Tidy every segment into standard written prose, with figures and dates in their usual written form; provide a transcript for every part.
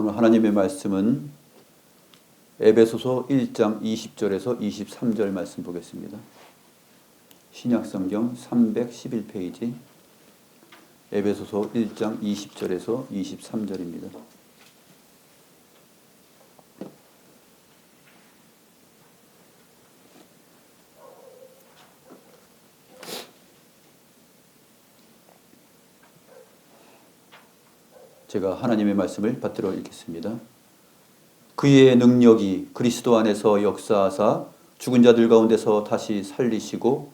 오늘 하나님의 말씀은 에베소서 1장 20절에서 23절 말씀 보겠습니다. 신약성경 311페이지 에베소서 1장 20절에서 23절입니다. 제가 하나님의 말씀을 받들어 읽겠습니다. 그의 능력이 그리스도 안에서 역사하사 죽은 자들 가운데서 다시 살리시고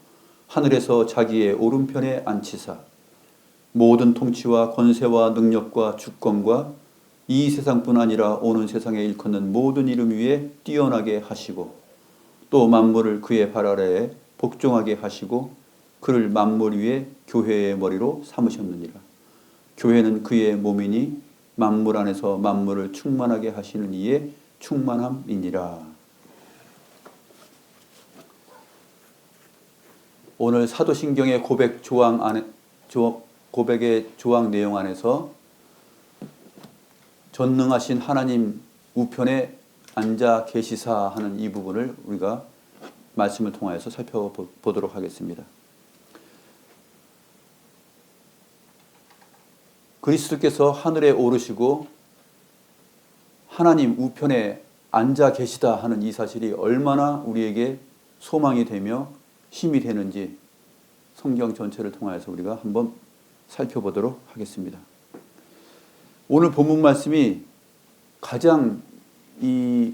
하늘에서 자기의 오른편에 앉히사 모든 통치와 권세와 능력과 주권과 이 세상뿐 아니라 오는 세상에 일컫는 모든 이름 위에 뛰어나게 하시고 또 만물을 그의 발 아래에 복종하게 하시고 그를 만물 위에 교회의 머리로 삼으셨느니라. 교회는 그의 몸이니 만물 안에서 만물을 충만하게 하시는 이의 충만함이니라. 오늘 사도신경의 고백의 조항 내용 안에서 전능하신 하나님 우편에 앉아 계시사 하는 이 부분을 우리가 말씀을 통하여서 살펴보도록 하겠습니다. 그리스도께서 하늘에 오르시고 하나님 우편에 앉아 계시다 하는 이 사실이 얼마나 우리에게 소망이 되며 힘이 되는지 성경 전체를 통하여서 우리가 한번 살펴보도록 하겠습니다. 오늘 본문 말씀이 가장 이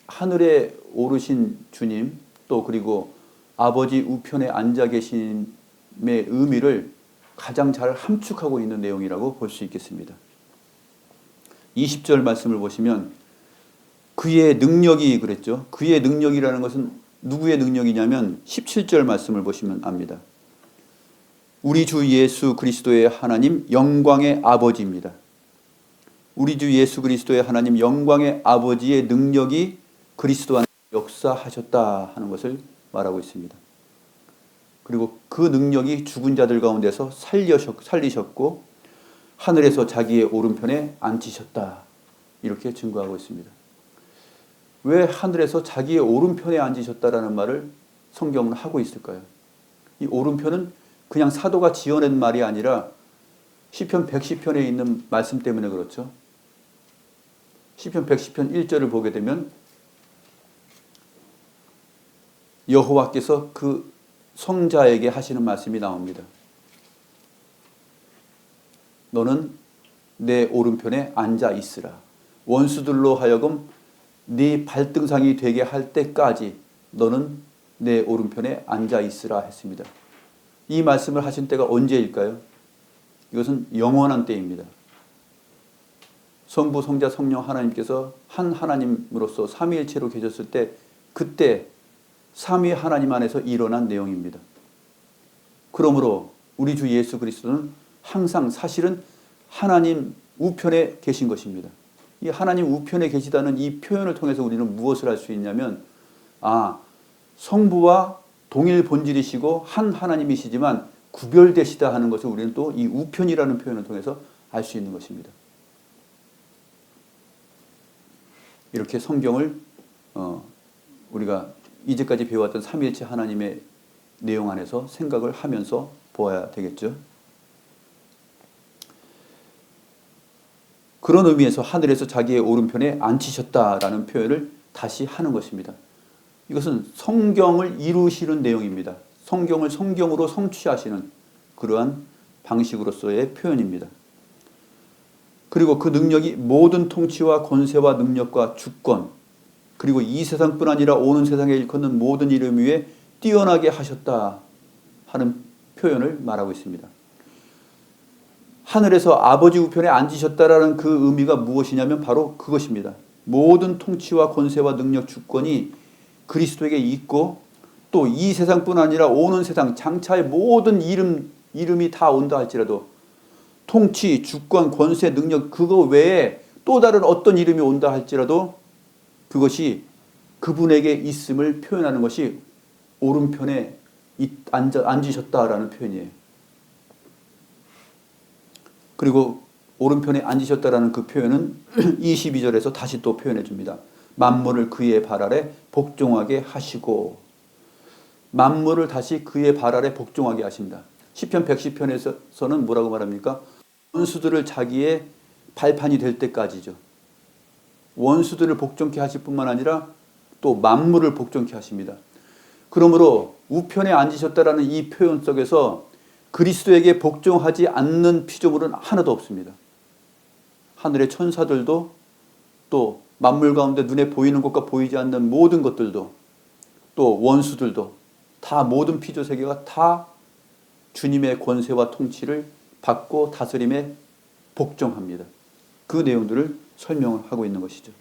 하늘에 오르신 주님 또 그리고 아버지 우편에 앉아 계심의 의미를 가장 잘 함축하고 있는 내용이라고 볼 수 있겠습니다. 20절 말씀을 보시면 그의 능력이 그랬죠. 그의 능력이라는 것은 누구의 능력이냐면 17절 말씀을 보시면 압니다. 우리 주 예수 그리스도의 하나님 영광의 아버지입니다. 우리 주 예수 그리스도의 하나님 영광의 아버지의 능력이 그리스도 안에 역사하셨다 하는 것을 말하고 있습니다. 그리고 그 능력이 죽은 자들 가운데서 살리셨고 하늘에서 자기의 오른편에 앉히셨다. 이렇게 증거하고 있습니다. 왜 하늘에서 자기의 오른편에 앉으셨다라는 말을 성경은 하고 있을까요? 이 오른편은 그냥 사도가 지어낸 말이 아니라 시편 110편에 있는 말씀 때문에 그렇죠. 시편 110편 1절을 보게 되면 여호와께서 그 성자에게 하시는 말씀이 나옵니다. 너는 내 오른편에 앉아 있으라. 원수들로 하여금 네 발등상이 되게 할 때까지 너는 내 오른편에 앉아 있으라 했습니다. 이 말씀을 하신 때가 언제일까요? 이것은 영원한 때입니다. 성부, 성자, 성령 하나님께서 한 하나님으로서 삼위일체로 계셨을 때 그때 삼위 하나님 안에서 일어난 내용입니다. 그러므로 우리 주 예수 그리스도는 항상 사실은 하나님 우편에 계신 것입니다. 이 하나님 우편에 계시다는 이 표현을 통해서 우리는 무엇을 할 수 있냐면 성부와 동일 본질이시고 한 하나님이시지만 구별되시다 하는 것을 우리는 또 이 우편이라는 표현을 통해서 알 수 있는 것입니다. 이렇게 성경을 우리가 이제까지 배워왔던 삼위일체 하나님의 내용 안에서 생각을 하면서 보아야 되겠죠. 그런 의미에서 하늘에서 자기의 오른편에 앉히셨다라는 표현을 다시 하는 것입니다. 이것은 성경을 이루시는 내용입니다. 성경을 성경으로 성취하시는 그러한 방식으로서의 표현입니다. 그리고 그 능력이 모든 통치와 권세와 능력과 주권 그리고 이 세상뿐 아니라 오는 세상에 일컫는 모든 이름 위에 뛰어나게 하셨다 하는 표현을 말하고 있습니다. 하늘에서 아버지 우편에 앉으셨다라는 그 의미가 무엇이냐면 바로 그것입니다. 모든 통치와 권세와 능력 주권이 그리스도에게 있고 또 이 세상뿐 아니라 오는 세상 장차의 모든 이름이 다 온다 할지라도 통치, 주권, 권세, 능력 그거 외에 또 다른 어떤 이름이 온다 할지라도 그것이 그분에게 있음을 표현하는 것이 오른편에 앉으셨다라는 표현이에요. 그리고 오른편에 앉으셨다라는 그 표현은 22절에서 다시 또 표현해 줍니다. 만물을 그의 발 아래 복종하게 하시고, 만물을 다시 그의 발 아래 복종하게 하신다. 시편 110편에서는 뭐라고 말합니까? 원수들을 자기의 발판이 될 때까지죠. 원수들을 복종케 하실 뿐만 아니라 또 만물을 복종케 하십니다. 그러므로 우편에 앉으셨다라는 이 표현 속에서 그리스도에게 복종하지 않는 피조물은 하나도 없습니다. 하늘의 천사들도 또 만물 가운데 눈에 보이는 것과 보이지 않는 모든 것들도 또 원수들도 다 모든 피조 세계가 다 주님의 권세와 통치를 받고 다스림에 복종합니다. 그 내용들을 설명을 하고 있는 것이죠.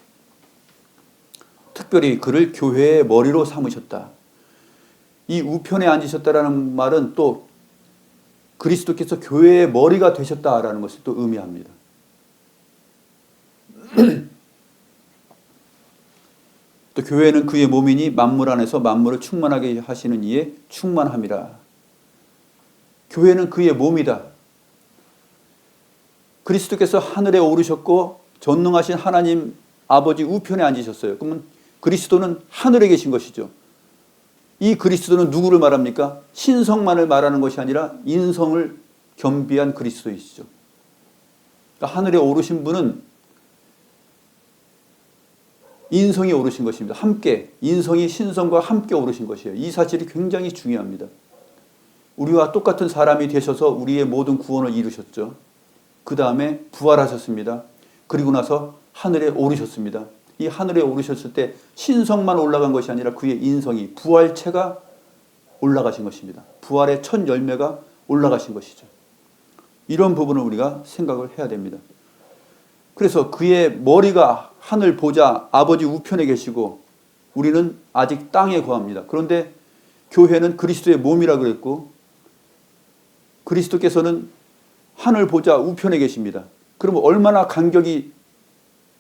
특별히 그를 교회의 머리로 삼으셨다. 이 우편에 앉으셨다라는 말은 또 그리스도께서 교회의 머리가 되셨다라는 것을 또 의미합니다. 또 교회는 그의 몸이니 만물 안에서 만물을 충만하게 하시는 이에 충만함이라. 교회는 그의 몸이다. 그리스도께서 하늘에 오르셨고 전능하신 하나님 아버지 우편에 앉으셨어요. 그러면 그리스도는 하늘에 계신 것이죠. 이 그리스도는 누구를 말합니까? 신성만을 말하는 것이 아니라 인성을 겸비한 그리스도이시죠. 그러니까 하늘에 오르신 분은 인성이 오르신 것입니다. 함께, 인성이 신성과 함께 오르신 것이에요. 이 사실이 굉장히 중요합니다. 우리와 똑같은 사람이 되셔서 우리의 모든 구원을 이루셨죠. 그 다음에 부활하셨습니다. 그리고 나서 하늘에 오르셨습니다. 이 하늘에 오르셨을 때 신성만 올라간 것이 아니라 그의 인성이, 부활체가 올라가신 것입니다. 부활의 첫 열매가 올라가신 것이죠. 이런 부분을 우리가 생각을 해야 됩니다. 그래서 그의 머리가 하늘 보좌 아버지 우편에 계시고 우리는 아직 땅에 거합니다. 그런데 교회는 그리스도의 몸이라 그랬고 그리스도께서는 하늘 보좌 우편에 계십니다. 그러면 얼마나 간격이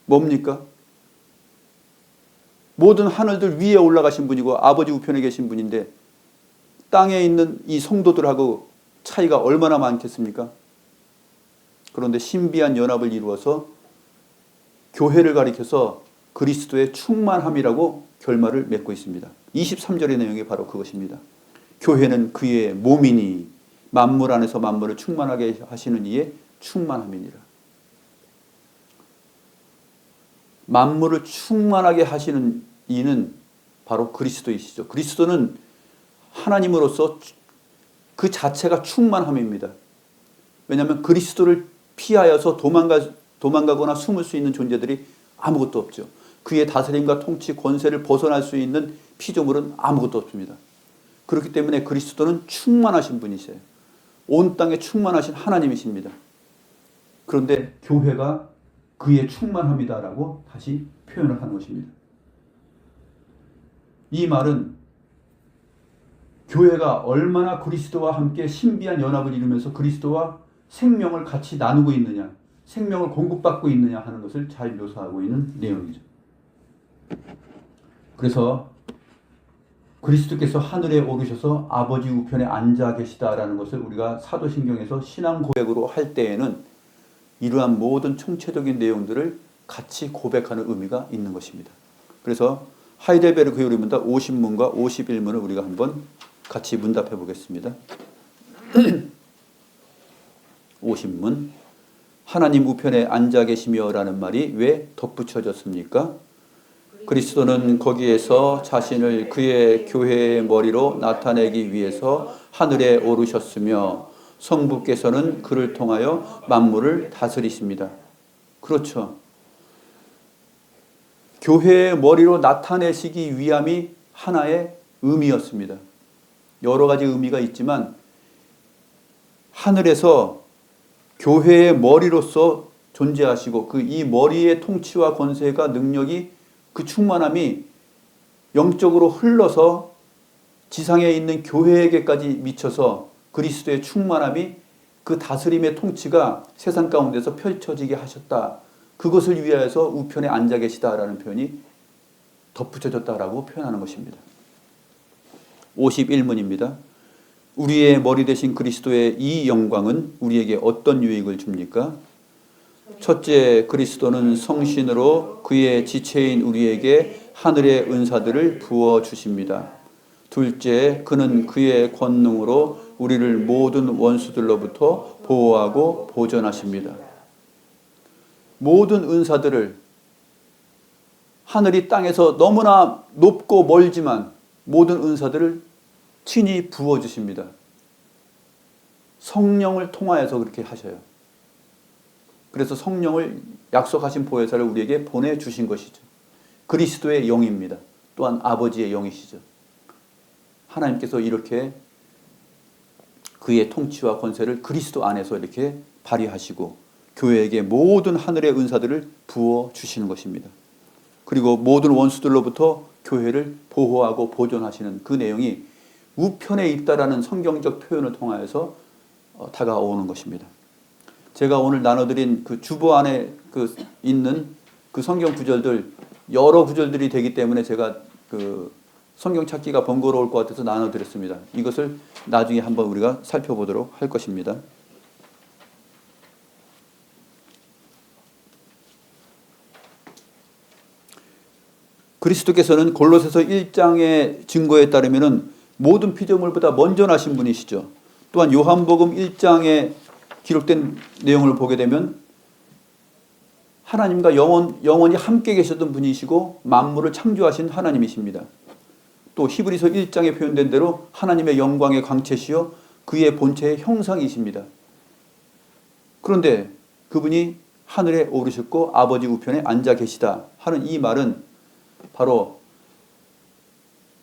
뭡니까? 모든 하늘들 위에 올라가신 분이고 아버지 우편에 계신 분인데 땅에 있는 이 성도들하고 차이가 얼마나 많겠습니까? 그런데 신비한 연합을 이루어서 교회를 가리켜서 그리스도의 충만함이라고 결말을 맺고 있습니다. 23절의 내용이 바로 그것입니다. 교회는 그의 몸이니 만물 안에서 만물을 충만하게 하시는 이의 충만함이니라. 만물을 충만하게 하시는 이는 바로 그리스도이시죠. 그리스도는 하나님으로서 그 자체가 충만함입니다. 왜냐하면 그리스도를 피하여서 도망가거나 숨을 수 있는 존재들이 아무것도 없죠. 그의 다스림과 통치, 권세를 벗어날 수 있는 피조물은 아무것도 없습니다. 그렇기 때문에 그리스도는 충만하신 분이세요. 온 땅에 충만하신 하나님이십니다. 그런데 교회가 그의 충만함이다라고 다시 표현을 하는 것입니다. 이 말은 교회가 얼마나 그리스도와 함께 신비한 연합을 이루면서 그리스도와 생명을 같이 나누고 있느냐, 생명을 공급받고 있느냐 하는 것을 잘 묘사하고 있는 내용이죠. 그래서 그리스도께서 하늘에 오르셔서 아버지 우편에 앉아 계시다라는 것을 우리가 사도신경에서 신앙 고백으로 할 때에는 이러한 모든 총체적인 내용들을 같이 고백하는 의미가 있는 것입니다. 그래서 하이델베르크 요리문답 50문과 51문을 우리가 한번 같이 문답해 보겠습니다. 50문 하나님 우편에 앉아 계시며 라는 말이 왜 덧붙여졌습니까? 그리스도는 거기에서 자신을 그의 교회의 머리로 나타내기 위해서 하늘에 오르셨으며 성부께서는 그를 통하여 만물을 다스리십니다. 그렇죠. 교회의 머리로 나타내시기 위함이 하나의 의미였습니다. 여러 가지 의미가 있지만 하늘에서 교회의 머리로서 존재하시고 그 이 머리의 통치와 권세가 능력이 그 충만함이 영적으로 흘러서 지상에 있는 교회에게까지 미쳐서 그리스도의 충만함이 그 다스림의 통치가 세상 가운데서 펼쳐지게 하셨다. 그것을 위하여서 우편에 앉아 계시다라는 표현이 덧붙여졌다라고 표현하는 것입니다. 51문입니다. 우리의 머리 되신 그리스도의 이 영광은 우리에게 어떤 유익을 줍니까? 첫째, 그리스도는 성신으로 그의 지체인 우리에게 하늘의 은사들을 부어 주십니다. 둘째, 그는 그의 권능으로 우리를 모든 원수들로부터 보호하고 보존하십니다. 모든 은사들을 하늘이 땅에서 너무나 높고 멀지만 모든 은사들을 친히 부어주십니다. 성령을 통하여서 그렇게 하셔요. 그래서 성령을 약속하신 보혜사를 우리에게 보내주신 것이죠. 그리스도의 영입니다. 또한 아버지의 영이시죠. 하나님께서 이렇게 그의 통치와 권세를 그리스도 안에서 이렇게 발휘하시고 교회에게 모든 하늘의 은사들을 부어주시는 것입니다. 그리고 모든 원수들로부터 교회를 보호하고 보존하시는 그 내용이 우편에 있다라는 성경적 표현을 통하여서 다가오는 것입니다. 제가 오늘 나눠드린 그 주보 안에 있는 그 성경 구절들 여러 구절들이 되기 때문에 제가 그 성경 찾기가 번거로울 것 같아서 나눠드렸습니다. 이것을 나중에 한번 우리가 살펴보도록 할 것입니다. 그리스도께서는 골로새서 1장의 증거에 따르면 모든 피조물보다 먼저 나신 분이시죠. 또한 요한복음 1장에 기록된 내용을 보게 되면 하나님과 영원히 함께 계셨던 분이시고 만물을 창조하신 하나님이십니다. 또 히브리서 1장에 표현된 대로 하나님의 영광의 광채시요 그의 본체의 형상이십니다. 그런데 그분이 하늘에 오르셨고 아버지 우편에 앉아 계시다 하는 이 말은 바로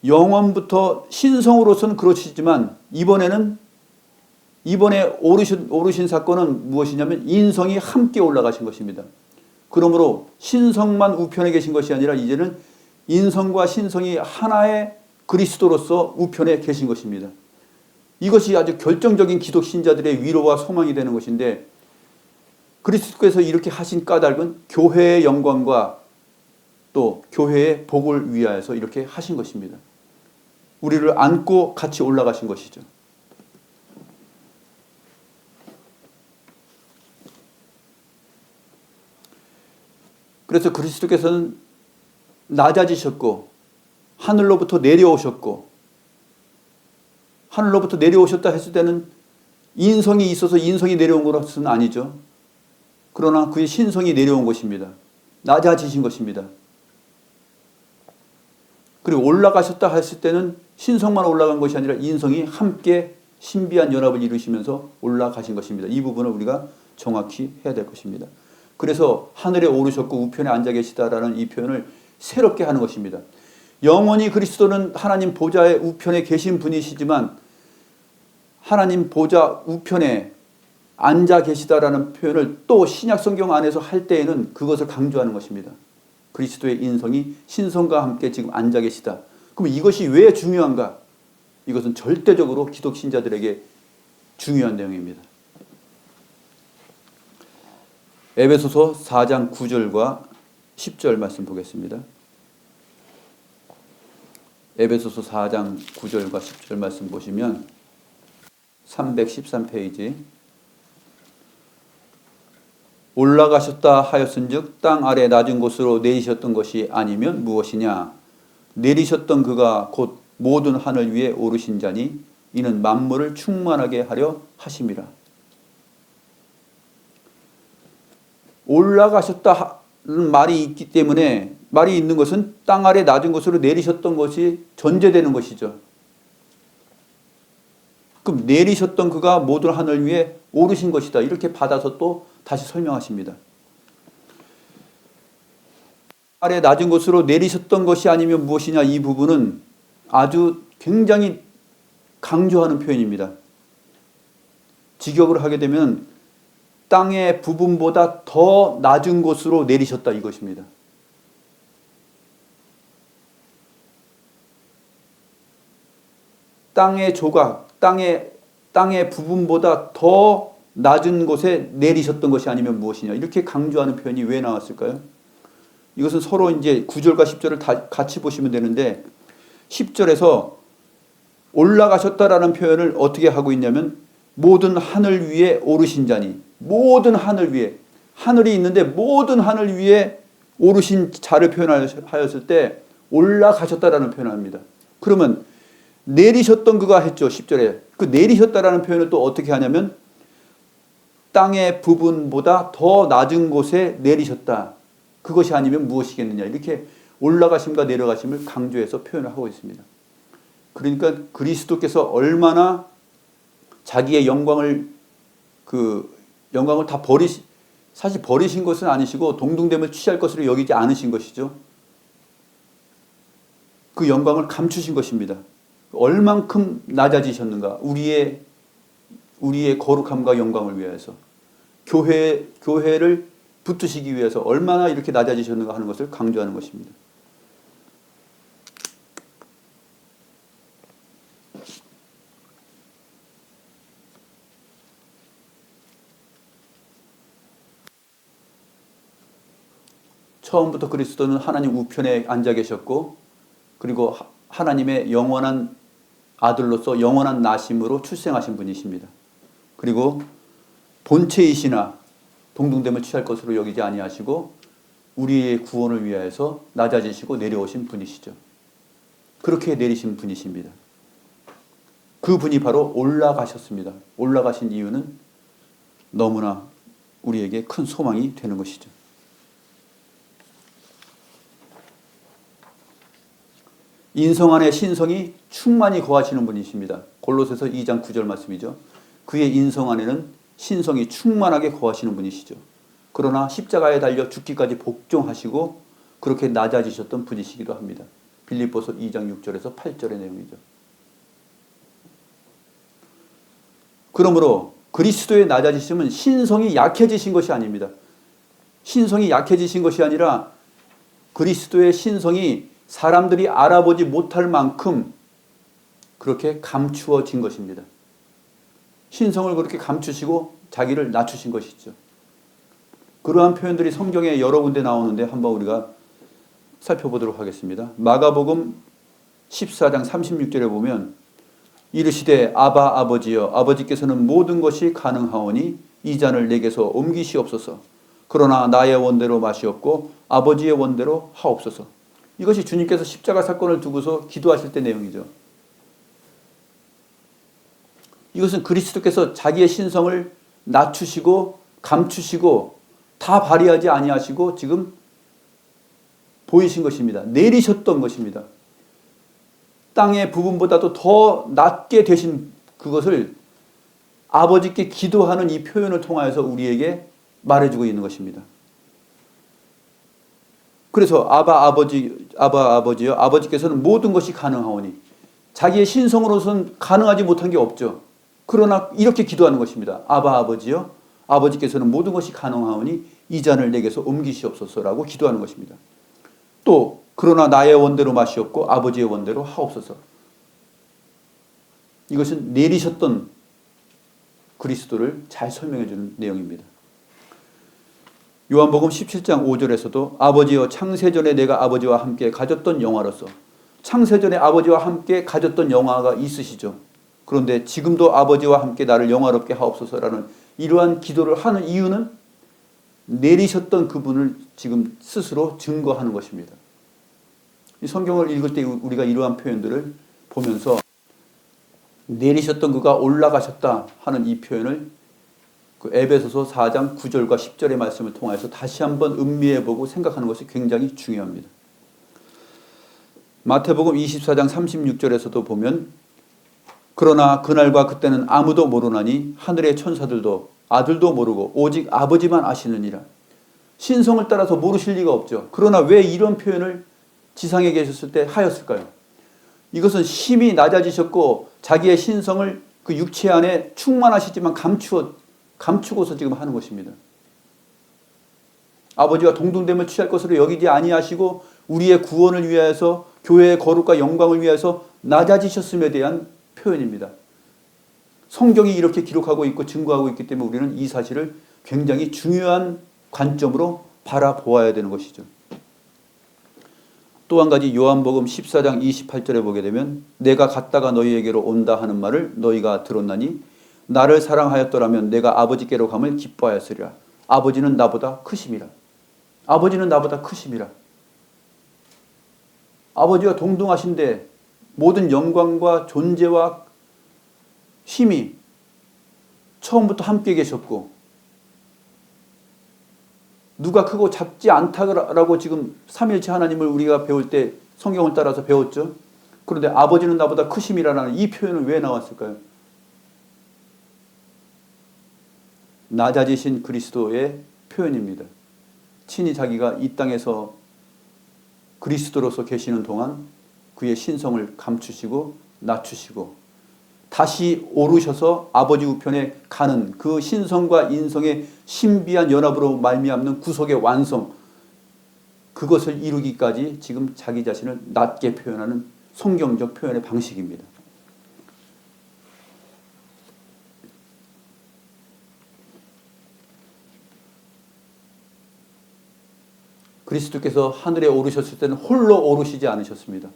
영원부터 신성으로서는 그러시지만 이번에 오르신 사건은 무엇이냐면 인성이 함께 올라가신 것입니다. 그러므로 신성만 우편에 계신 것이 아니라 이제는 인성과 신성이 하나의 그리스도로서 우편에 계신 것입니다. 이것이 아주 결정적인 기독 신자들의 위로와 소망이 되는 것인데 그리스도께서 이렇게 하신 까닭은 교회의 영광과 또 교회의 복을 위하여서 이렇게 하신 것입니다. 우리를 안고 같이 올라가신 것이죠. 그래서 그리스도께서는 낮아지셨고 하늘로부터 내려오셨고 하늘로부터 내려오셨다 했을 때는 인성이 있어서 인성이 내려온 것은 아니죠. 그러나 그의 신성이 내려온 것입니다. 낮아지신 것입니다. 그리고 올라가셨다 했을 때는 신성만 올라간 것이 아니라 인성이 함께 신비한 연합을 이루시면서 올라가신 것입니다. 이 부분을 우리가 정확히 해야 될 것입니다. 그래서 하늘에 오르셨고 우편에 앉아 계시다라는 이 표현을 새롭게 하는 것입니다. 영원히 그리스도는 하나님 보좌의 우편에 계신 분이시지만 하나님 보좌 우편에 앉아 계시다라는 표현을 또 신약 성경 안에서 할 때에는 그것을 강조하는 것입니다. 그리스도의 인성이 신성과 함께 지금 앉아 계시다. 그럼 이것이 왜 중요한가? 이것은 절대적으로 기독 신자들에게 중요한 내용입니다. 에베소서 4장 9절과 10절 말씀 보겠습니다. 에베소서 4장 9절과 10절 말씀 보시면 313페이지 올라가셨다 하였은즉 땅 아래 낮은 곳으로 내리셨던 것이 아니면 무엇이냐? 내리셨던 그가 곧 모든 하늘 위에 오르신 자니 이는 만물을 충만하게 하려 하심이라. 올라가셨다는 말이 있기 때문에 말이 있는 것은 땅 아래 낮은 곳으로 내리셨던 것이 전제되는 것이죠. 그럼 내리셨던 그가 모든 하늘 위에 오르신 것이다. 이렇게 받아서 또 다시 설명하십니다. 아래 낮은 곳으로 내리셨던 것이 아니면 무엇이냐 이 부분은 아주 굉장히 강조하는 표현입니다. 직역을 하게 되면 땅의 부분보다 더 낮은 곳으로 내리셨다 이것입니다. 땅의 조각, 땅의 부분보다 더 낮은 곳에 내리셨던 것이 아니면 무엇이냐 이렇게 강조하는 표현이 왜 나왔을까요? 이것은 서로 이제 9절과 10절을 다 같이 보시면 되는데 10절에서 올라가셨다라는 표현을 어떻게 하고 있냐면 모든 하늘 위에 오르신 자니 모든 하늘 위에 하늘이 있는데 모든 하늘 위에 오르신 자를 표현하였을 때 올라가셨다라는 표현을 합니다. 그러면 내리셨던 그가 했죠. 10절에. 그 내리셨다라는 표현을 또 어떻게 하냐면 땅의 부분보다 더 낮은 곳에 내리셨다. 그것이 아니면 무엇이겠느냐. 이렇게 올라가심과 내려가심을 강조해서 표현을 하고 있습니다. 그러니까 그리스도께서 얼마나 자기의 영광을 다 사실 버리신 것은 아니시고 동등됨을 취할 것으로 여기지 않으신 것이죠. 그 영광을 감추신 것입니다. 얼만큼 낮아지셨는가. 우리의 거룩함과 영광을 위해서 교회를 붙드시기 위해서 얼마나 이렇게 낮아지셨는가 하는 것을 강조하는 것입니다. 처음부터 그리스도는 하나님 우편에 앉아 계셨고 그리고 하나님의 영원한 아들로서 영원한 나심으로 출생하신 분이십니다. 그리고 본체이시나 동등됨을 취할 것으로 여기지 아니하시고 우리의 구원을 위하여서 낮아지시고 내려오신 분이시죠. 그렇게 내리신 분이십니다. 그 분이 바로 올라가셨습니다. 올라가신 이유는 너무나 우리에게 큰 소망이 되는 것이죠. 인성 안에 신성이 충만히 거하시는 분이십니다. 골로새서 2장 9절 말씀이죠. 그의 인성 안에는 신성이 충만하게 거하시는 분이시죠. 그러나 십자가에 달려 죽기까지 복종하시고 그렇게 낮아지셨던 분이시기도 합니다. 빌립보서 2장 6절에서 8절의 내용이죠. 그러므로 그리스도의 낮아지심은 신성이 약해지신 것이 아닙니다. 신성이 약해지신 것이 아니라 그리스도의 신성이 사람들이 알아보지 못할 만큼 그렇게 감추어진 것입니다. 신성을 그렇게 감추시고 자기를 낮추신 것이죠. 그러한 표현들이 성경에 여러 군데 나오는데 한번 우리가 살펴보도록 하겠습니다. 마가복음 14장 36절에 보면 이르시되 아바 아버지여 아버지께서는 모든 것이 가능하오니 이 잔을 내게서 옮기시옵소서. 그러나 나의 원대로 마시옵고 아버지의 원대로 하옵소서. 이것이 주님께서 십자가 사건을 두고서 기도하실 때 내용이죠. 이것은 그리스도께서 자기의 신성을 낮추시고 감추시고 다 발휘하지 아니하시고 지금 보이신 것입니다. 내리셨던 것입니다. 땅의 부분보다도 더 낮게 되신 그것을 아버지께 기도하는 이 표현을 통하여서 우리에게 말해주고 있는 것입니다. 그래서 아바 아버지여 아버지께서는 모든 것이 가능하오니 자기의 신성으로서는 가능하지 못한 게 없죠. 그러나 이렇게 기도하는 것입니다. 아바 아버지여 아버지께서는 모든 것이 가능하오니 이 잔을 내게서 옮기시옵소서라고 기도하는 것입니다. 또 그러나 나의 원대로 마시옵고 아버지의 원대로 하옵소서. 이것은 내리셨던 그리스도를 잘 설명해 주는 내용입니다. 요한복음 17장 5절에서도 아버지여 창세전에 내가 아버지와 함께 가졌던 영화로서 창세전에 아버지와 함께 가졌던 영화가 있으시죠. 그런데 지금도 아버지와 함께 나를 영화롭게 하옵소서라는 이러한 기도를 하는 이유는 내리셨던 그분을 지금 스스로 증거하는 것입니다. 이 성경을 읽을 때 우리가 이러한 표현들을 보면서 내리셨던 그가 올라가셨다 하는 이 표현을 그 에베소서 4장 9절과 10절의 말씀을 통해서 다시 한번 음미해보고 생각하는 것이 굉장히 중요합니다. 마태복음 24장 36절에서도 보면 그러나 그날과 그때는 아무도 모르나니 하늘의 천사들도 아들도 모르고 오직 아버지만 아시느니라. 신성을 따라서 모르실 리가 없죠. 그러나 왜 이런 표현을 지상에 계셨을 때 하였을까요? 이것은 심히 낮아지셨고 자기의 신성을 그 육체 안에 충만하시지만 감추고서 지금 하는 것입니다. 아버지와 동등됨을 취할 것으로 여기지 아니하시고 우리의 구원을 위하여서 교회의 거룩과 영광을 위하여서 낮아지셨음에 대한 표현입니다. 성경이 이렇게 기록하고 있고 증거하고 있기 때문에 우리는 이 사실을 굉장히 중요한 관점으로 바라보아야 되는 것이죠. 또 한 가지 요한복음 14장 28절에 보게 되면 내가 갔다가 너희에게로 온다 하는 말을 너희가 들었나니 나를 사랑하였더라면 내가 아버지께로 감을 기뻐하였으리라. 아버지는 나보다 크심이라. 아버지는 나보다 크심이라. 아버지와 동등하신데 모든 영광과 존재와 힘이 처음부터 함께 계셨고, 누가 크고 작지 않다라고 지금 삼일체 하나님을 우리가 배울 때 성경을 따라서 배웠죠. 그런데 아버지는 나보다 크심이라는 이 표현은 왜 나왔을까요? 낮아지신 그리스도의 표현입니다. 친히 자기가 이 땅에서 그리스도로서 계시는 동안 그의 신성을 감추시고 낮추시고 다시 오르셔서 아버지 우편에 가는 그 신성과 인성의 신비한 연합으로 말미암는 구속의 완성, 그것을 이루기까지 지금 자기 자신을 낮게 표현하는 성경적 표현의 방식입니다. 그리스도께서 하늘에 오르셨을 때는 홀로 오르시지 않으셨습니다.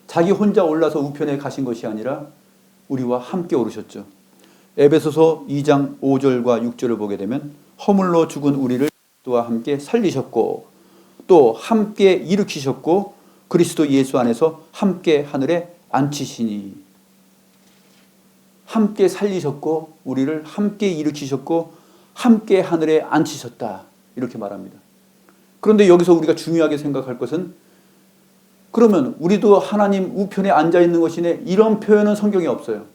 자기 혼자 올라서 우편에 가신 것이 아니라 우리와 함께 오르셨죠. 에베소서 2장 5절과 6절을 보게 되면 허물로 죽은 우리를 그리스도와 함께 살리셨고 또 함께 일으키셨고 그리스도 예수 안에서 함께 하늘에 앉히시니, 함께 살리셨고 우리를 함께 일으키셨고 함께 하늘에 앉히셨다, 이렇게 말합니다. 그런데 여기서 우리가 중요하게 생각할 것은, 그러면 우리도 하나님 우편에 앉아 있는 것이네, 이런 표현은 성경에 없어요.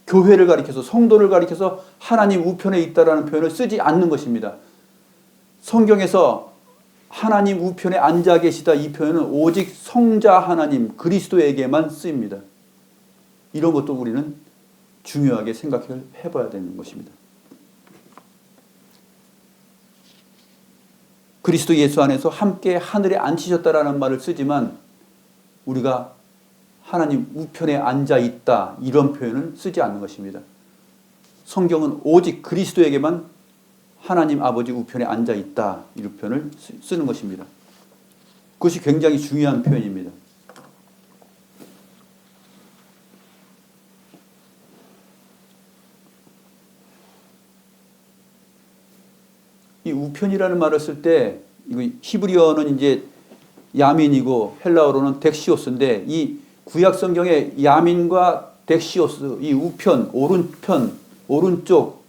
교회를 가리켜서, 성도를 가리켜서 하나님 우편에 있다라는 표현을 쓰지 않는 것입니다. 성경에서 하나님 우편에 앉아 계시다, 이 표현은 오직 성자 하나님 그리스도에게만 쓰입니다. 이런 것도 우리는 중요하게 생각해 봐야 되는 것입니다. 그리스도 예수 안에서 함께 하늘에 앉히셨다라는 말을 쓰지만 우리가 하나님 우편에 앉아 있다, 이런 표현은 쓰지 않는 것입니다. 성경은 오직 그리스도에게만 하나님 아버지 우편에 앉아 있다, 이런 표현을 쓰는 것입니다. 그것이 굉장히 중요한 표현입니다. 이 우편이라는 말을 쓸 때, 이거 히브리어는 이제 야민이고 헬라어로는 덱시오스인데, 이 구약 성경에 야민과 덱시오스, 이 우편, 오른편, 오른쪽,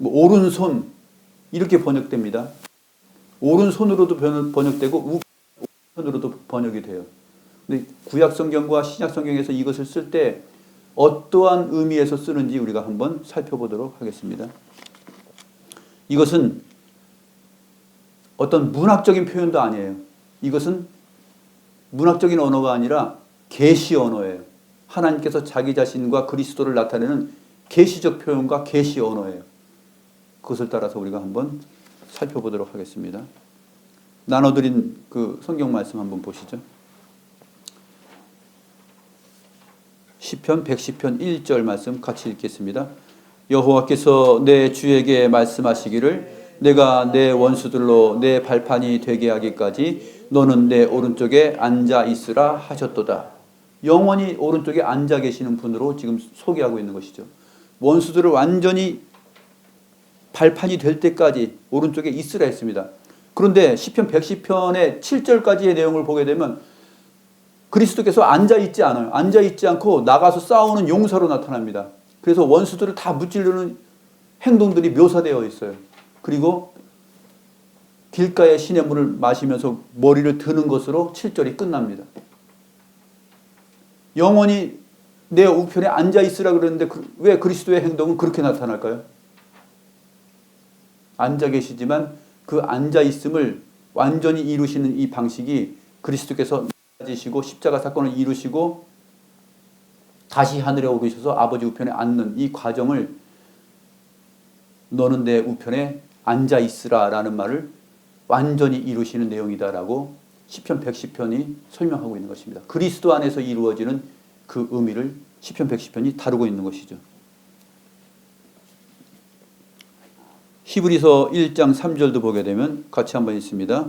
오른손, 이렇게 번역됩니다. 오른손으로도 번역되고 우편으로도 번역이 돼요. 근데 구약 성경과 신약 성경에서 이것을 쓸 때 어떠한 의미에서 쓰는지 우리가 한번 살펴보도록 하겠습니다. 이것은 어떤 문학적인 표현도 아니에요. 이것은 문학적인 언어가 아니라 계시 언어예요. 하나님께서 자기 자신과 그리스도를 나타내는 계시적 표현과 계시 언어예요. 그것을 따라서 우리가 한번 살펴보도록 하겠습니다. 나눠드린 그 성경 말씀 한번 보시죠. 시편 110편 1절 말씀 같이 읽겠습니다. 여호와께서 내 주에게 말씀하시기를 내가 내 원수들로 내 발판이 되게 하기까지 너는 내 오른쪽에 앉아 있으라 하셨도다. 영원히 오른쪽에 앉아 계시는 분으로 지금 소개하고 있는 것이죠. 원수들을 완전히 발판이 될 때까지 오른쪽에 있으라 했습니다. 그런데 시편 110편의 7절까지의 내용을 보게 되면 그리스도께서 앉아있지 않아요. 앉아있지 않고 나가서 싸우는 용사로 나타납니다. 그래서 원수들을 다 무찌르는 행동들이 묘사되어 있어요. 그리고 길가의 시냇물을 마시면서 머리를 드는 것으로 7절이 끝납니다. 영원히 내 우편에 앉아있으라 그랬는데 왜 그리스도의 행동은 그렇게 나타날까요? 앉아 계시지만 그 앉아있음을 완전히 이루시는 이 방식이 그리스도께서 낮아지시고 십자가 사건을 이루시고 다시 하늘에 오르셔서 아버지 우편에 앉는 이 과정을 너는 내 우편에 앉아있으라 라는 말을 완전히 이루시는 내용이다라고 시편 110편이 설명하고 있는 것입니다. 그리스도 안에서 이루어지는 그 의미를 시편 110편이 다루고 있는 것이죠. 히브리서 1장 3절도 보게 되면 같이 한번 읽습니다.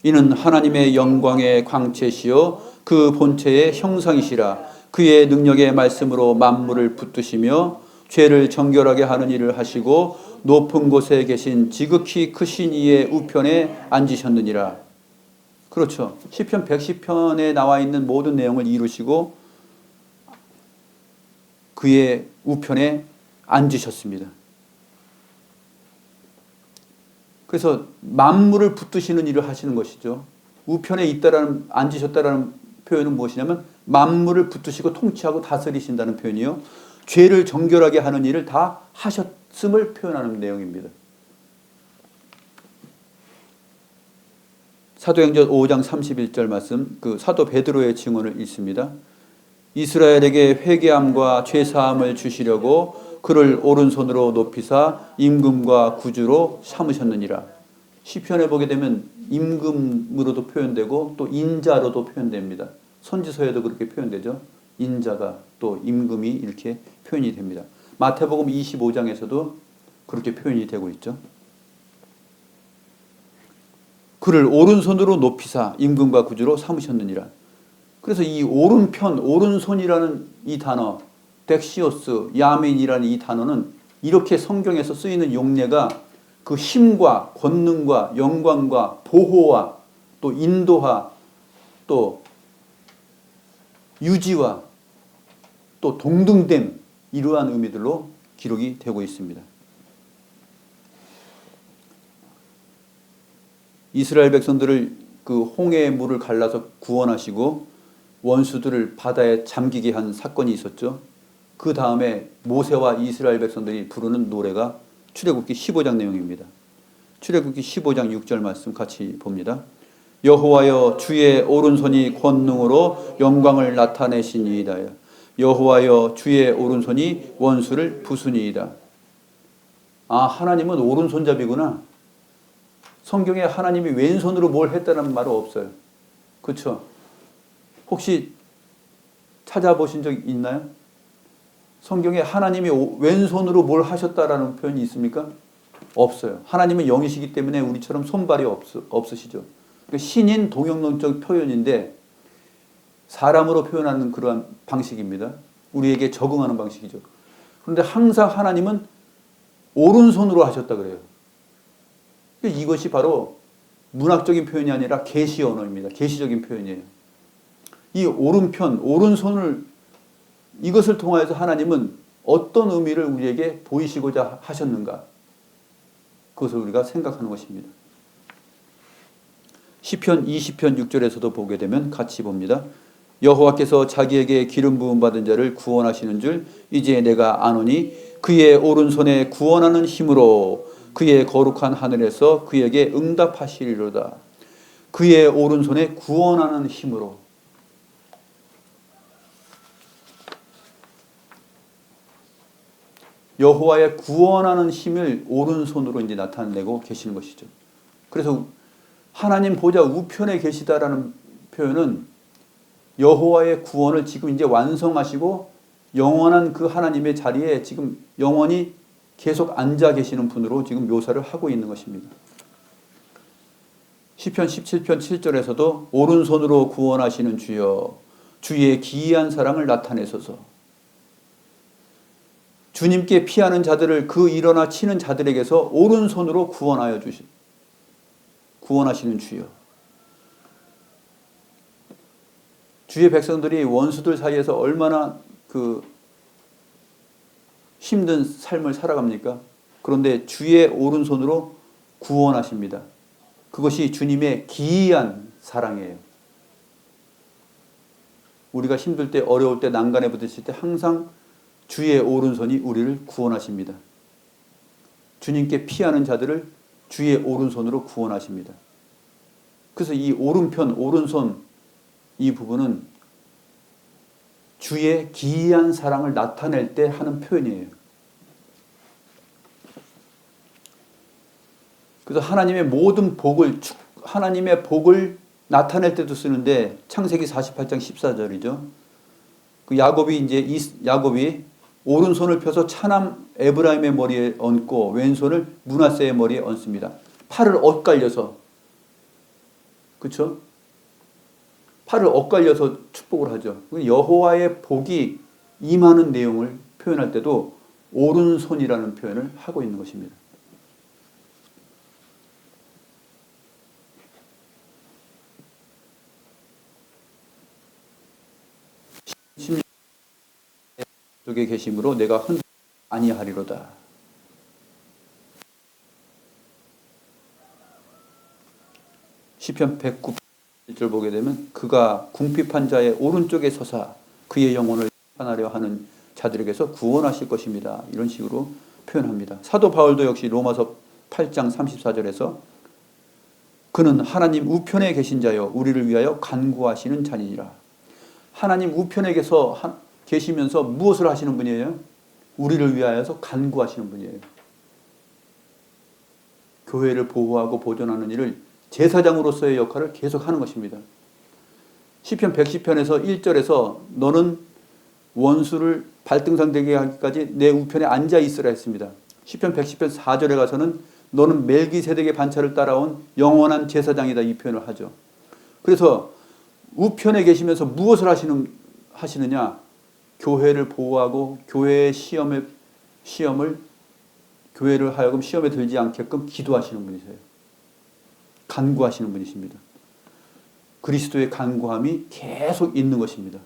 이는 하나님의 영광의 광채시요 그 본체의 형상이시라. 그의 능력의 말씀으로 만물을 붙드시며 죄를 정결하게 하는 일을 하시고 높은 곳에 계신 지극히 크신 이의 우편에 앉으셨느니라. 그렇죠. 시편 110편에 나와 있는 모든 내용을 이루시고 그의 우편에 앉으셨습니다. 그래서 만물을 붙드시는 일을 하시는 것이죠. 우편에 있다라는, 앉으셨다라는 표현은 무엇이냐면 만물을 붙드시고 통치하고 다스리신다는 표현이요. 죄를 정결하게 하는 일을 다 하셨음을 표현하는 내용입니다. 사도행전 5장 31절 말씀, 그 사도 베드로의 증언을 읽습니다. 이스라엘에게 회개함과 죄사함을 주시려고 그를 오른손으로 높이사 임금과 구주로 삼으셨느니라. 시편에 보게 되면 임금으로도 표현되고 또 인자로도 표현됩니다. 선지서에도 그렇게 표현되죠. 인자가 또 임금이 이렇게 표현이 됩니다. 마태복음 25장에서도 그렇게 표현이 되고 있죠. 그를 오른손으로 높이사 임금과 구주로 삼으셨느니라. 그래서 이 오른편, 오른손이라는 이 단어, 덱시오스, 야민이라는 이 단어는 이렇게 성경에서 쓰이는 용례가 그 힘과 권능과 영광과 보호와 또 인도와 또 유지와 또 동등됨, 이러한 의미들로 기록이 되고 있습니다. 이스라엘 백성들을 그 홍해의 물을 갈라서 구원하시고 원수들을 바다에 잠기게 한 사건이 있었죠. 그 다음에 모세와 이스라엘 백성들이 부르는 노래가 출애굽기 15장 내용입니다. 출애굽기 15장 6절 말씀 같이 봅니다. 여호와여 주의 오른손이 권능으로 영광을 나타내시니이다. 여호와여 주의 오른손이 원수를 부수니이다. 아, 하나님은 오른손잡이구나. 성경에 하나님이 왼손으로 뭘 했다는 말은 없어요. 그렇죠? 혹시 찾아보신 적 있나요? 성경에 하나님이 왼손으로 뭘 하셨다라는 표현이 있습니까? 없어요. 하나님은 영이시기 때문에 우리처럼 손발이 없으시죠. 그러니까 신인 동영론적 표현인데 사람으로 표현하는 그러한 방식입니다. 우리에게 적응하는 방식이죠. 그런데 항상 하나님은 오른손으로 하셨다 그래요. 이것이 바로 문학적인 표현이 아니라 계시 언어입니다. 계시적인 표현이에요. 이 오른편, 오른손을 이것을 통하여서 하나님은 어떤 의미를 우리에게 보이시고자 하셨는가? 그것을 우리가 생각하는 것입니다. 시편 20편 6절에서도 보게 되면 같이 봅니다. 여호와께서 자기에게 기름 부음 받은 자를 구원하시는 줄 이제 내가 아노니 그의 오른손에 구원하는 힘으로 그의 거룩한 하늘에서 그에게 응답하시리로다. 그의 오른손에 구원하는 힘으로. 여호와의 구원하는 힘을 오른손으로 이제 나타내고 계시는 것이죠. 그래서 하나님 보좌 우편에 계시다라는 표현은 여호와의 구원을 지금 이제 완성하시고 영원한 그 하나님의 자리에 지금 영원히 계속 앉아 계시는 분으로 지금 묘사를 하고 있는 것입니다. 시편 17편 7절에서도 오른손으로 구원하시는 주여 주의 기이한 사랑을 나타내소서. 주님께 피하는 자들을 그 일어나 치는 자들에게서 오른손으로 구원하시는 주여. 주의 백성들이 원수들 사이에서 얼마나 그 힘든 삶을 살아갑니까? 그런데 주의 오른손으로 구원하십니다. 그것이 주님의 기이한 사랑이에요. 우리가 힘들 때, 어려울 때, 난간에 부딪힐 때 항상 주의 오른손이 우리를 구원하십니다. 주님께 피하는 자들을 주의 오른손으로 구원하십니다. 그래서 이 오른편, 오른손 이 부분은 주의 기이한 사랑을 나타낼 때 하는 표현이에요. 그래서 하나님의 모든 복을, 하나님의 복을 나타낼 때도 쓰는데 창세기 48장 14절이죠. 그 야곱이 오른손을 펴서 차남 에브라임의 머리에 얹고 왼손을 므낫세의 머리에 얹습니다. 팔을 엇갈려서, 그렇죠? 팔을 엇갈려서 축복을 하죠. 여호와의 복이 임하는 내용을 표현할 때도 오른손이라는 표현을 하고 있는 것입니다. 속에 계심으로 내가 흔들리지 아니하리로다. 시편 109절 보게 되면 그가 궁핍한 자의 오른쪽에 서사 그의 영혼을 판하려 하는 자들에게서 구원하실 것입니다. 이런 식으로 표현합니다. 사도 바울도 역시 로마서 8장 34절에서 그는 하나님 우편에 계신 자여 우리를 위하여 간구하시는 자니라. 하나님 우편에 계시면서 무엇을 하시는 분이에요? 우리를 위하여서 간구하시는 분이에요. 교회를 보호하고 보존하는 일을 제사장으로서의 역할을 계속하는 것입니다. 시편 110편에서 1절에서 너는 원수를 발등상 되게 하기까지 내 우편에 앉아 있으라 했습니다. 시편 110편 4절에 가서는 너는 멜기세덱의 반차를 따라온 영원한 제사장이다 이 표현을 하죠. 그래서 우편에 계시면서 무엇을 하시느냐? 교회를 보호하고 교회의 시험을 교회를 하여금 시험에 들지 않게끔 기도하시는 분이세요. 간구하시는 분이십니다. 그리스도의 간구함이 계속 있는 것입니다.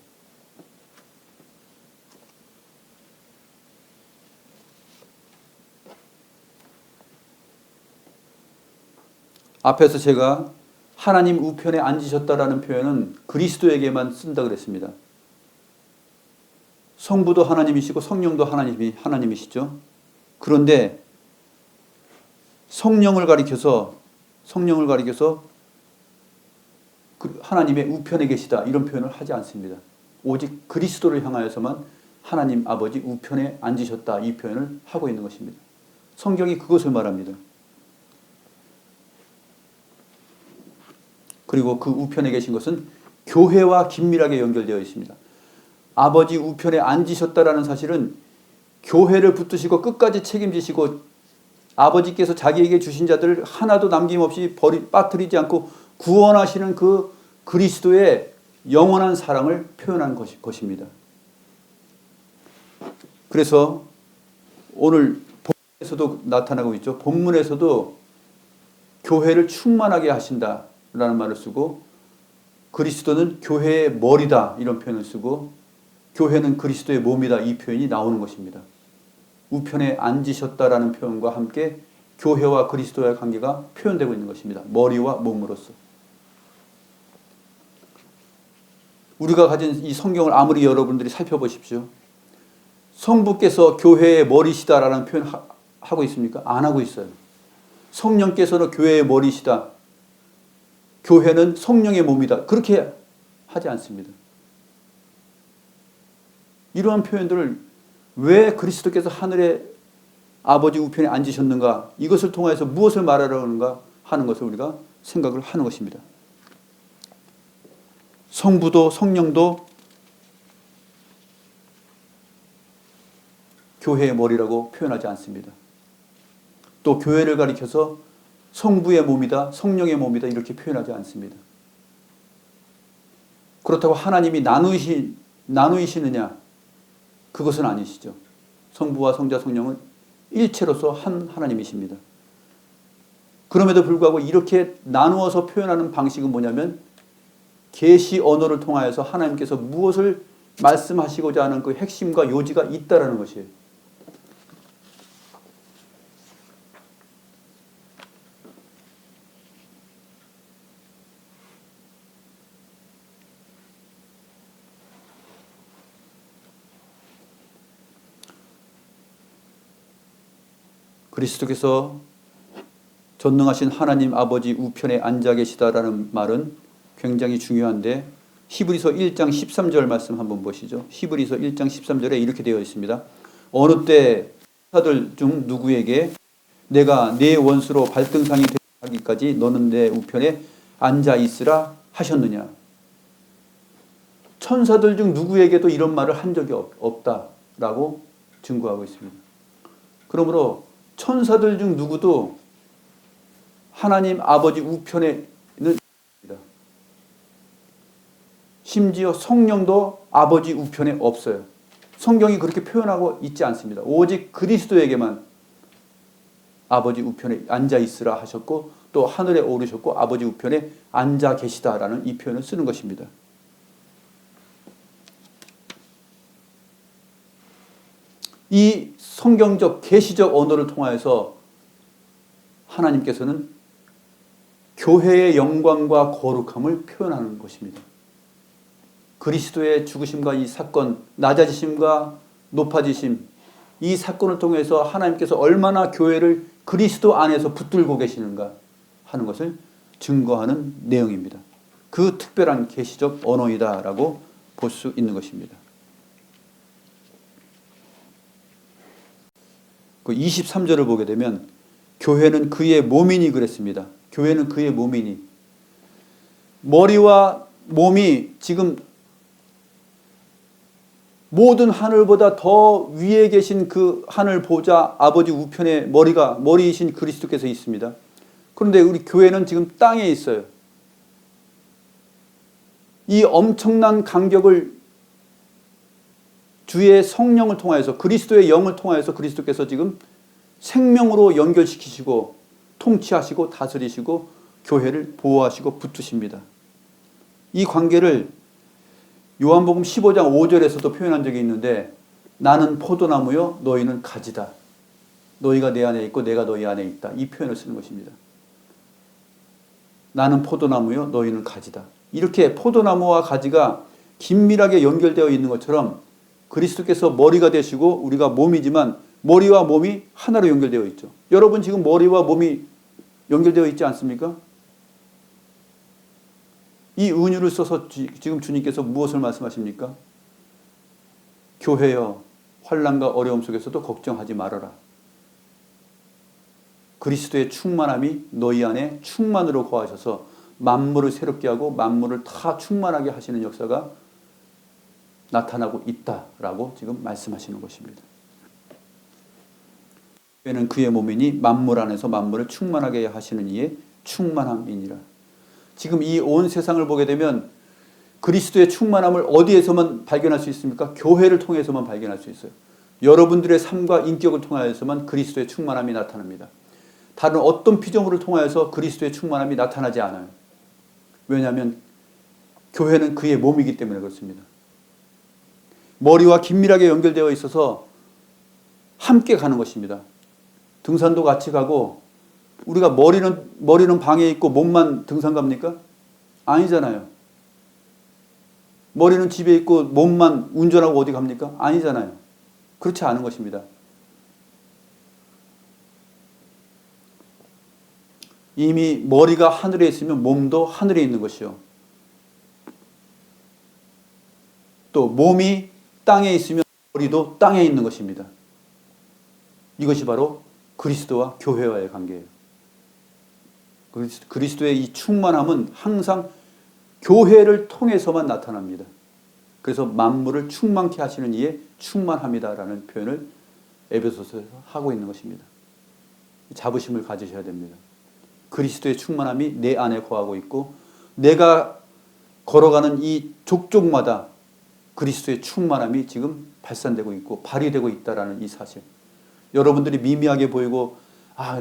앞에서 제가 하나님 우편에 앉으셨다라는 표현은 그리스도에게만 쓴다 그랬습니다. 성부도 하나님이시고 성령도 하나님이시죠. 그런데 성령을 가리켜서 하나님의 우편에 계시다 이런 표현을 하지 않습니다. 오직 그리스도를 향하여서만 하나님 아버지 우편에 앉으셨다 이 표현을 하고 있는 것입니다. 성경이 그것을 말합니다. 그리고 그 우편에 계신 것은 교회와 긴밀하게 연결되어 있습니다. 아버지 우편에 앉으셨다라는 사실은 교회를 붙드시고 끝까지 책임지시고 아버지께서 자기에게 주신 자들을 하나도 남김없이 빠뜨리지 않고 구원하시는 그 그리스도의 영원한 사랑을 표현한 것입니다. 그래서 오늘 본문에서도 나타나고 있죠. 본문에서도 교회를 충만하게 하신다라는 말을 쓰고 그리스도는 교회의 머리다 이런 표현을 쓰고 교회는 그리스도의 몸이다 이 표현이 나오는 것입니다. 우편에 앉으셨다라는 표현과 함께 교회와 그리스도의 관계가 표현되고 있는 것입니다. 머리와 몸으로서. 우리가 가진 이 성경을 아무리 여러분들이 살펴보십시오. 성부께서 교회의 머리시다라는 표현 하고 있습니까? 안 하고 있어요. 성령께서는 교회의 머리시다. 교회는 성령의 몸이다. 그렇게 하지 않습니다. 이러한 표현들을 왜 그리스도께서 하늘의 아버지 우편에 앉으셨는가? 이것을 통해서 무엇을 말하려는가 하는 것을 우리가 생각을 하는 것입니다. 성부도 성령도 교회의 머리라고 표현하지 않습니다. 또 교회를 가리켜서 성부의 몸이다, 성령의 몸이다 이렇게 표현하지 않습니다. 그렇다고 하나님이 나누이시느냐? 그것은 아니시죠. 성부와 성자 성령은 일체로서 한 하나님이십니다. 그럼에도 불구하고 이렇게 나누어서 표현하는 방식은 뭐냐면 계시 언어를 통하여서 하나님께서 무엇을 말씀하시고자 하는 그 핵심과 요지가 있다라는 것이에요. 그리스도께서 전능하신 하나님 아버지 우편에 앉아 계시다라는 말은 굉장히 중요한데 히브리서 1장 13절 말씀 한번 보시죠. 히브리서 1장 13절에 이렇게 되어 있습니다. 어느 때 천사들 중 누구에게 내가 네 원수로 발등상이 되기까지 너는 내 우편에 앉아 있으라 하셨느냐. 천사들 중 누구에게도 이런 말을 한 적이 없다라고 증거하고 있습니다. 그러므로 천사들 중 누구도 하나님 아버지 우편에는 있습니다. 심지어 성령도 아버지 우편에 없어요. 성경이 그렇게 표현하고 있지 않습니다. 오직 그리스도에게만 아버지 우편에 앉아 있으라 하셨고 또 하늘에 오르셨고 아버지 우편에 앉아 계시다라는 이 표현을 쓰는 것입니다. 이 성경적 계시적 언어를 통하여서 하나님께서는 교회의 영광과 거룩함을 표현하는 것입니다. 그리스도의 죽으심과 이 사건, 낮아지심과 높아지심, 이 사건을 통해서 하나님께서 얼마나 교회를 그리스도 안에서 붙들고 계시는가 하는 것을 증거하는 내용입니다. 그 특별한 계시적 언어이다라고 볼 수 있는 것입니다. 그 23절을 보게 되면 교회는 그의 몸이니 그랬습니다. 교회는 그의 몸이니. 머리와 몸이 지금 모든 하늘보다 더 위에 계신 그 하늘 보좌 아버지 우편에 머리이신 그리스도께서 있습니다. 그런데 우리 교회는 지금 땅에 있어요. 이 엄청난 간격을 주의 성령을 통하여서 그리스도의 영을 통하여서 그리스도께서 지금 생명으로 연결시키시고 통치하시고 다스리시고 교회를 보호하시고 붙드십니다. 이 관계를 요한복음 15장 5절에서도 표현한 적이 있는데 나는 포도나무요 너희는 가지다. 너희가 내 안에 있고 내가 너희 안에 있다. 이 표현을 쓰는 것입니다. 나는 포도나무요 너희는 가지다. 이렇게 포도나무와 가지가 긴밀하게 연결되어 있는 것처럼 그리스도께서 머리가 되시고 우리가 몸이지만 머리와 몸이 하나로 연결되어 있죠. 여러분 지금 머리와 몸이 연결되어 있지 않습니까? 이 은유를 써서 지금 주님께서 무엇을 말씀하십니까? 교회여 환난과 어려움 속에서도 걱정하지 말아라. 그리스도의 충만함이 너희 안에 충만으로 거하셔서 만물을 새롭게 하고 만물을 다 충만하게 하시는 역사가 나타나고 있다라고 지금 말씀하시는 것입니다. 교회는 그의 몸이니 만물 안에서 만물을 충만하게 하시는 이의 충만함이니라. 지금 이 온 세상을 보게 되면 그리스도의 충만함을 어디에서만 발견할 수 있습니까? 교회를 통해서만 발견할 수 있어요. 여러분들의 삶과 인격을 통하여서만 그리스도의 충만함이 나타납니다. 다른 어떤 피조물을 통하여서 그리스도의 충만함이 나타나지 않아요. 왜냐하면 교회는 그의 몸이기 때문에 그렇습니다. 머리와 긴밀하게 연결되어 있어서 함께 가는 것입니다. 등산도 같이 가고 우리가 머리는 방에 있고 몸만 등산 갑니까? 아니잖아요. 머리는 집에 있고 몸만 운전하고 어디 갑니까? 아니잖아요. 그렇지 않은 것입니다. 이미 머리가 하늘에 있으면 몸도 하늘에 있는 것이요. 또 몸이 땅에 있으면 머리도 땅에 있는 것입니다. 이것이 바로 그리스도와 교회와의 관계예요. 그리스도의 이 충만함은 항상 교회를 통해서만 나타납니다. 그래서 만물을 충만케 하시는 이의 충만함이다라는 표현을 에베소서에서 하고 있는 것입니다. 자부심을 가지셔야 됩니다. 그리스도의 충만함이 내 안에 거하고 있고 내가 걸어가는 이 족족마다 그리스도의 충만함이 지금 발산되고 있고 발휘되고 있다라는 이 사실. 여러분들이 미미하게 보이고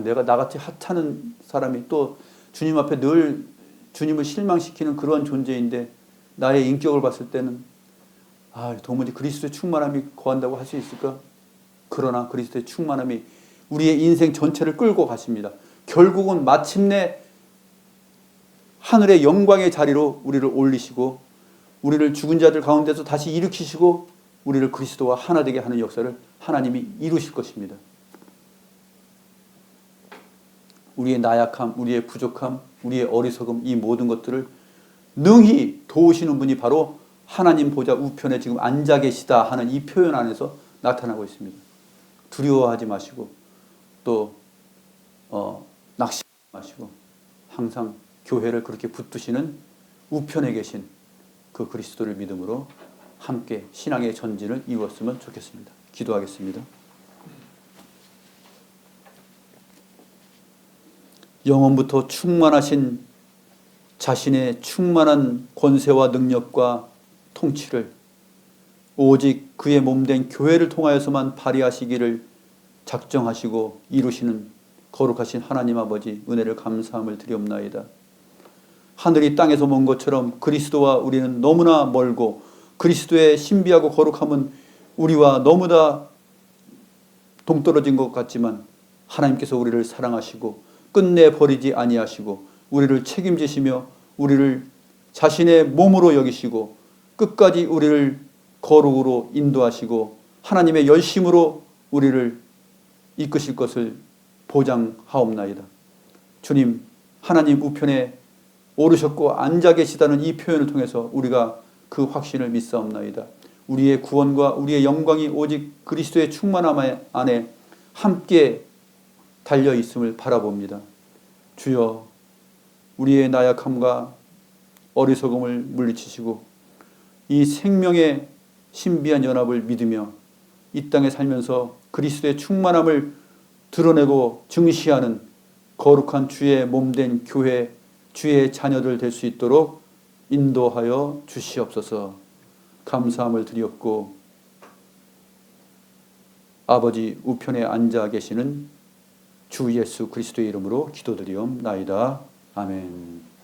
내가 나같이 하찮은 사람이 또 주님 앞에 늘 주님을 실망시키는 그러한 존재인데 나의 인격을 봤을 때는 도무지 그리스도의 충만함이 거한다고 할 수 있을까? 그러나 그리스도의 충만함이 우리의 인생 전체를 끌고 가십니다. 결국은 마침내 하늘의 영광의 자리로 우리를 올리시고 우리를 죽은 자들 가운데서 다시 일으키시고 우리를 그리스도와 하나 되게 하는 역사를 하나님이 이루실 것입니다. 우리의 나약함, 우리의 부족함, 우리의 어리석음 이 모든 것들을 능히 도우시는 분이 바로 하나님 보좌 우편에 지금 앉아 계시다 하는 이 표현 안에서 나타나고 있습니다. 두려워하지 마시고 또 낙심하지 마시고 항상 교회를 그렇게 붙드시는 우편에 계신 그 그리스도를 믿음으로 함께 신앙의 전진을 이루었으면 좋겠습니다. 기도하겠습니다. 영원부터 충만하신 자신의 충만한 권세와 능력과 통치를 오직 그의 몸된 교회를 통하여서만 발휘하시기를 작정하시고 이루시는 거룩하신 하나님 아버지 은혜를 감사함을 드리옵나이다. 하늘이 땅에서 먼 것처럼 그리스도와 우리는 너무나 멀고 그리스도의 신비하고 거룩함은 우리와 너무나 동떨어진 것 같지만 하나님께서 우리를 사랑하시고 끝내 버리지 아니하시고 우리를 책임지시며 우리를 자신의 몸으로 여기시고 끝까지 우리를 거룩으로 인도하시고 하나님의 열심으로 우리를 이끄실 것을 보장하옵나이다. 주님, 하나님 우편에 오르셨고 앉아 계시다는 이 표현을 통해서 우리가 그 확신을 믿사옵나이다. 우리의 구원과 우리의 영광이 오직 그리스도의 충만함 안에 함께 달려 있음을 바라봅니다. 주여, 우리의 나약함과 어리석음을 물리치시고 이 생명의 신비한 연합을 믿으며 이 땅에 살면서 그리스도의 충만함을 드러내고 증시하는 거룩한 주의 몸된 교회, 주의 자녀들 될 수 있도록 인도하여 주시옵소서. 감사함을 드리옵고 아버지 우편에 앉아 계시는 주 예수 그리스도의 이름으로 기도드리옵나이다. 아멘.